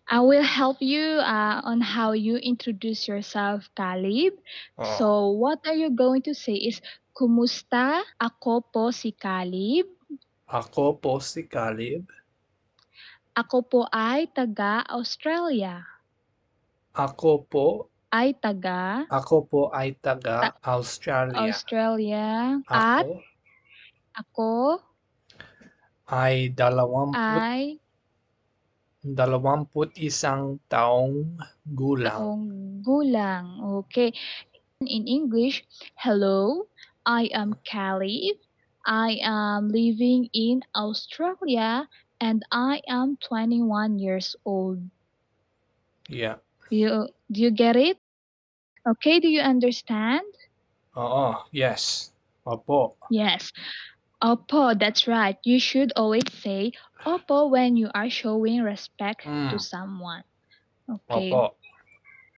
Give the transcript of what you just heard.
I will help you on how you introduce yourself, Caleb. Oh, So, what are you going to say is, Kumusta? Ako po si Caleb. ako po si Caleb. Ako po ay taga-Australia. Ako po, Ay taga ako po ay ta- taga-Australia. Australia. Ako At ako ay ay 21 taong gulang. taong gulang. Okay. In English, hello, I am Caleb. I am living in Australia and I am 21 years old. Yeah. Do you get it? Okay, do you understand? Oo, yes. Opo. Yes. Opo, that's right. You should always say opo when you are showing respect to Mm, someone. opo. Okay.